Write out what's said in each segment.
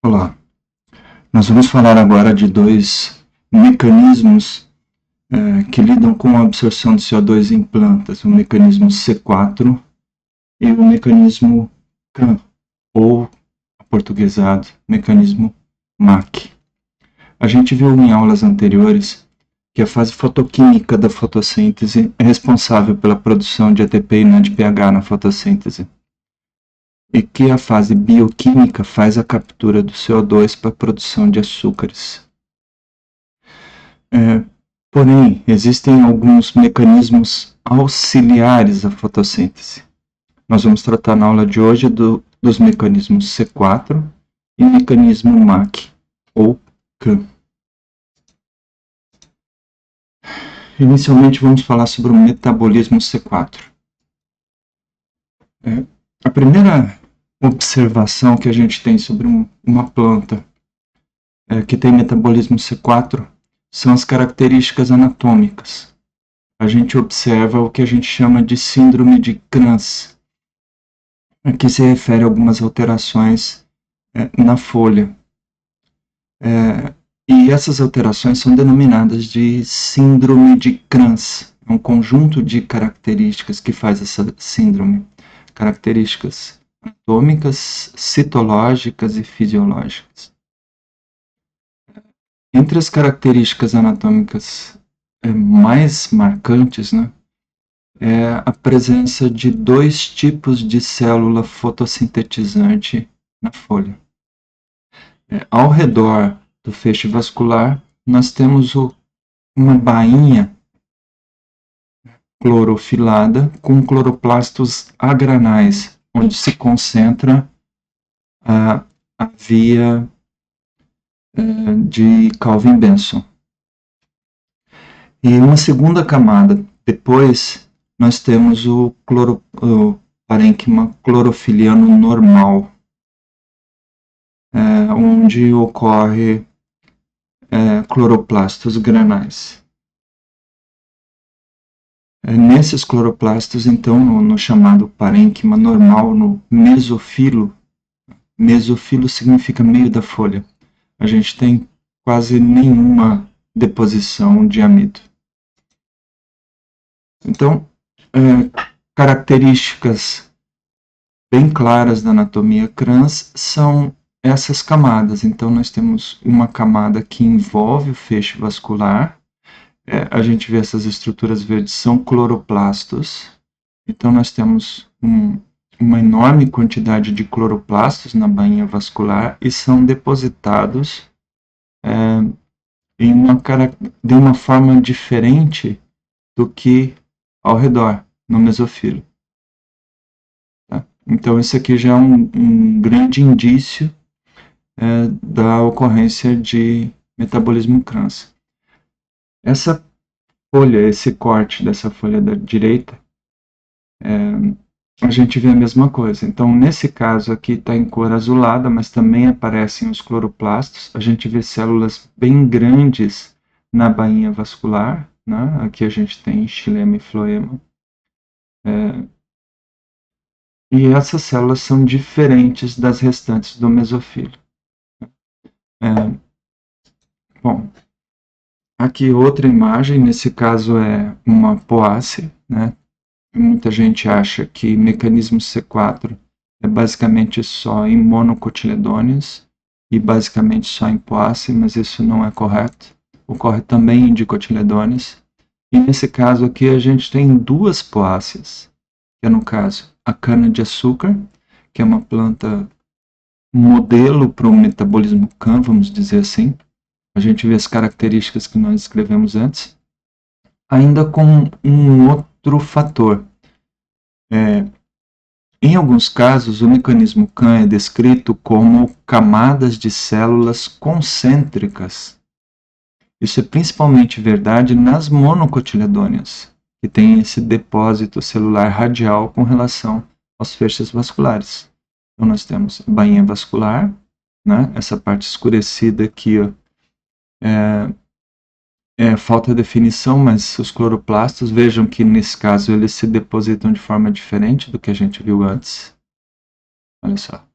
Olá, nós vamos falar agora de dois mecanismos que lidam com a absorção de CO2 em plantas, o mecanismo C4 e o mecanismo CAM, ou aportuguesado, mecanismo MAC. A gente viu em aulas anteriores que a fase fotoquímica da fotossíntese é responsável pela produção de ATP e NADPH na fotossíntese, e que a fase bioquímica faz a captura do CO2 para a produção de açúcares. Porém, existem alguns mecanismos auxiliares à fotossíntese. Nós vamos tratar na aula de hoje dos mecanismos C4 e mecanismo MAC, ou CAM. Inicialmente, vamos falar sobre o metabolismo C4. A primeira observação que a gente tem sobre uma planta que tem metabolismo C4 são as características anatômicas. A gente observa o que a gente chama de síndrome de Kranz, que se refere a algumas alterações na folha. E essas alterações são denominadas de síndrome de Kranz. É um conjunto de características que faz essa síndrome. Características anatômicas, citológicas e fisiológicas. Entre as características anatômicas mais marcantes, é a presença de dois tipos de célula fotossintetizante na folha. Ao redor do feixe vascular, nós temos uma bainha clorofilada com cloroplastos agranais, onde se concentra a via de Calvin-Benson. E uma segunda camada depois, nós temos o parênquima clorofiliano normal, onde ocorre cloroplastos granais. Nesses cloroplastos, então, no chamado parênquima normal, no mesofilo, mesofilo significa meio da folha, a gente tem quase nenhuma deposição de amido. Então, características bem claras da anatomia Kranz são essas camadas. Então, nós temos uma camada que envolve o feixe vascular. A gente vê essas estruturas verdes, são cloroplastos. Então, nós temos uma enorme quantidade de cloroplastos na bainha vascular e são depositados de uma forma diferente do que ao redor, no mesofilo. Tá? Então, esse aqui já é um grande indício da ocorrência de metabolismo Kranz. Essa folha, esse corte dessa folha da direita, a gente vê a mesma coisa. Então, nesse caso aqui está em cor azulada, mas também aparecem os cloroplastos. A gente vê células bem grandes na bainha vascular. Aqui a gente tem xilema e floema. E essas células são diferentes das restantes do mesofilo. Bom, aqui outra imagem, nesse caso é uma poácea, Muita gente acha que mecanismo C4 é basicamente só em monocotiledôneas e basicamente só em poácea, mas isso não é correto. Ocorre também em dicotiledôneas. E nesse caso aqui a gente tem duas poáceas, que é no caso a cana-de-açúcar, que é uma planta modelo para o metabolismo CAM, vamos dizer assim. A gente vê as características que nós escrevemos antes, ainda com um outro fator. Em alguns casos, o mecanismo CAM é descrito como camadas de células concêntricas. Isso é principalmente verdade nas monocotiledôneas, que têm esse depósito celular radial com relação aos feixes vasculares. Então, nós temos a bainha vascular, essa parte escurecida aqui, falta definição, mas os cloroplastos, vejam que nesse caso eles se depositam de forma diferente do que a gente viu antes. Olha só.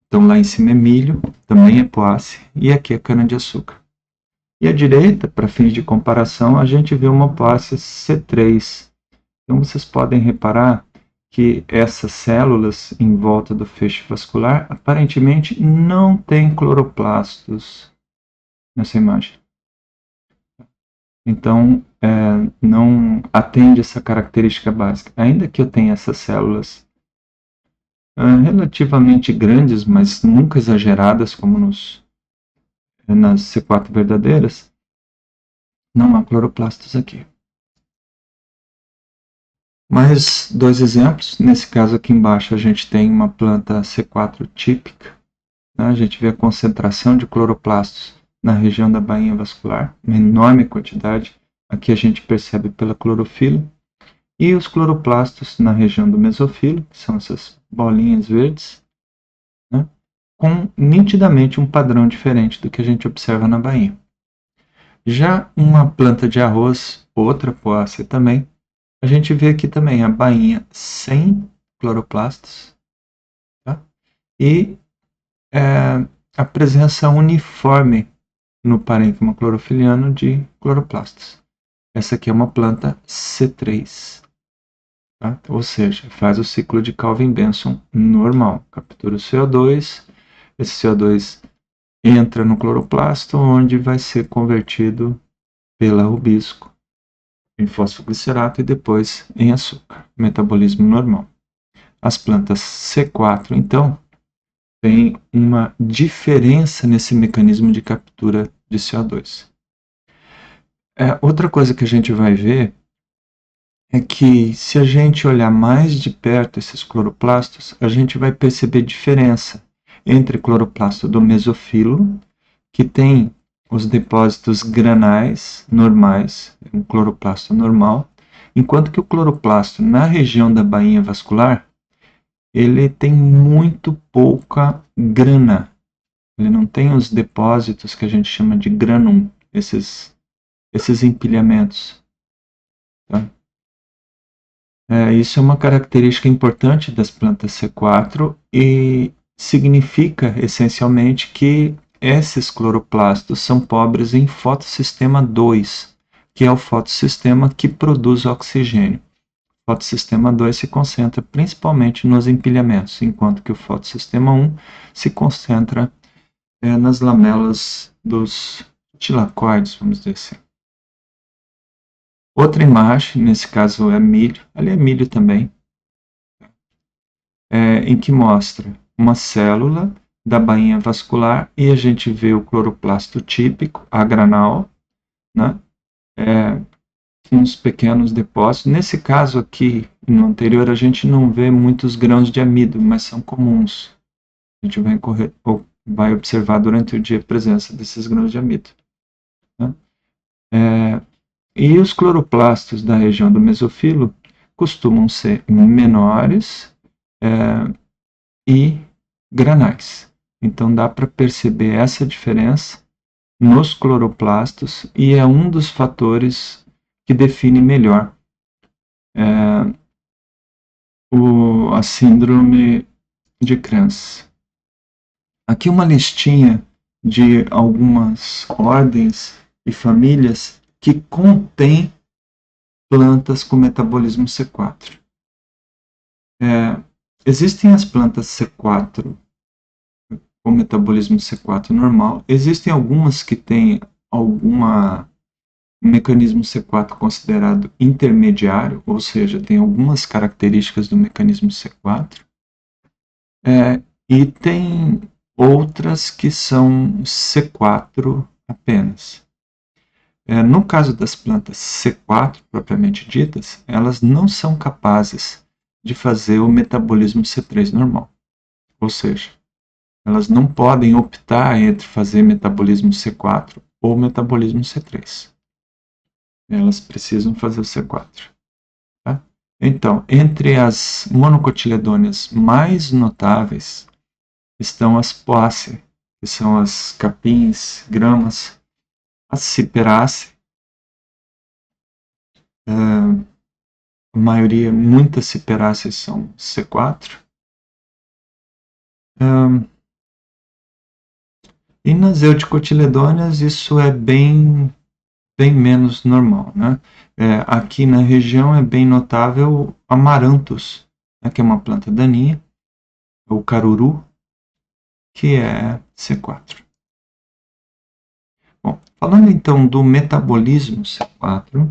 Então lá em cima é milho, também é poácea, e aqui é cana-de-açúcar. E à direita, para fins de comparação, a gente vê uma poácea C3. Então vocês podem reparar que essas células em volta do feixe vascular aparentemente não têm cloroplastos nessa imagem. Então, não atende essa característica básica. Ainda que eu tenha essas células relativamente grandes, mas nunca exageradas, como nas C4 verdadeiras, não há cloroplastos aqui. Mais dois exemplos. Nesse caso aqui embaixo a gente tem uma planta C4 típica. A gente vê a concentração de cloroplastos na região da bainha vascular, uma enorme quantidade. Aqui a gente percebe pela clorofila. E os cloroplastos na região do mesofilo, que são essas bolinhas verdes, né, com nitidamente um padrão diferente do que a gente observa na bainha. Já uma planta de arroz, outra poácea também, a gente vê aqui também a bainha sem cloroplastos, tá? E a presença uniforme no parênquima clorofiliano de cloroplastos. Essa aqui é uma planta C3. Tá? Ou seja, faz o ciclo de Calvin-Benson normal. Captura o CO2, esse CO2 entra no cloroplasto, onde vai ser convertido pela rubisco em fosfoglicerato e depois em açúcar. Metabolismo normal. As plantas C4, então, têm uma diferença nesse mecanismo de captura de CO2. Outra coisa que a gente vai ver é que se a gente olhar mais de perto esses cloroplastos, a gente vai perceber diferença entre cloroplasto do mesofilo, que tem os depósitos granais normais, um cloroplasto normal, enquanto que o cloroplasto na região da bainha vascular, ele tem muito pouca grana. Ele não tem os depósitos que a gente chama de granum, esses empilhamentos. Tá? Isso é uma característica importante das plantas C4 e significa essencialmente que esses cloroplastos são pobres em fotossistema 2, que é o fotossistema que produz oxigênio. O fotossistema 2 se concentra principalmente nos empilhamentos, enquanto que o fotossistema 1 se concentra nas lamelas dos tilacoides, vamos dizer assim. Outra imagem, nesse caso é milho, ali é milho também, em que mostra uma célula da bainha vascular e a gente vê o cloroplasto típico, agranal, né? Uns pequenos depósitos. Nesse caso aqui, no anterior, a gente não vê muitos grãos de amido, mas são comuns. A gente vai observar durante o dia a presença desses grãos de amido. Né? E os cloroplastos da região do mesofilo costumam ser menores e granais. Então dá para perceber essa diferença nos cloroplastos e é um dos fatores que define melhor a síndrome de Kranz. Aqui uma listinha de algumas ordens e famílias que contêm plantas com metabolismo C4. Existem as plantas C4 com metabolismo C4 normal. Existem algumas que têm algum mecanismo C4 considerado intermediário, ou seja, tem algumas características do mecanismo C4. E tem outras que são C4 apenas. No caso das plantas C4 propriamente ditas, elas não são capazes de fazer o metabolismo C3 normal. Ou seja, elas não podem optar entre fazer metabolismo C4 ou metabolismo C3. Elas precisam fazer o C4. Tá? Então, entre as monocotiledôneas mais notáveis estão as poáceae, que são as capins, gramas, as ciperáceae, a maioria, muitas ciperáceas são C4. E nas eudicotiledôneas isso é bem menos normal, né? Aqui na região é bem notável Amaranthus, né, que é uma planta daninha, o caruru, que é C4. Bom, falando então do metabolismo C4,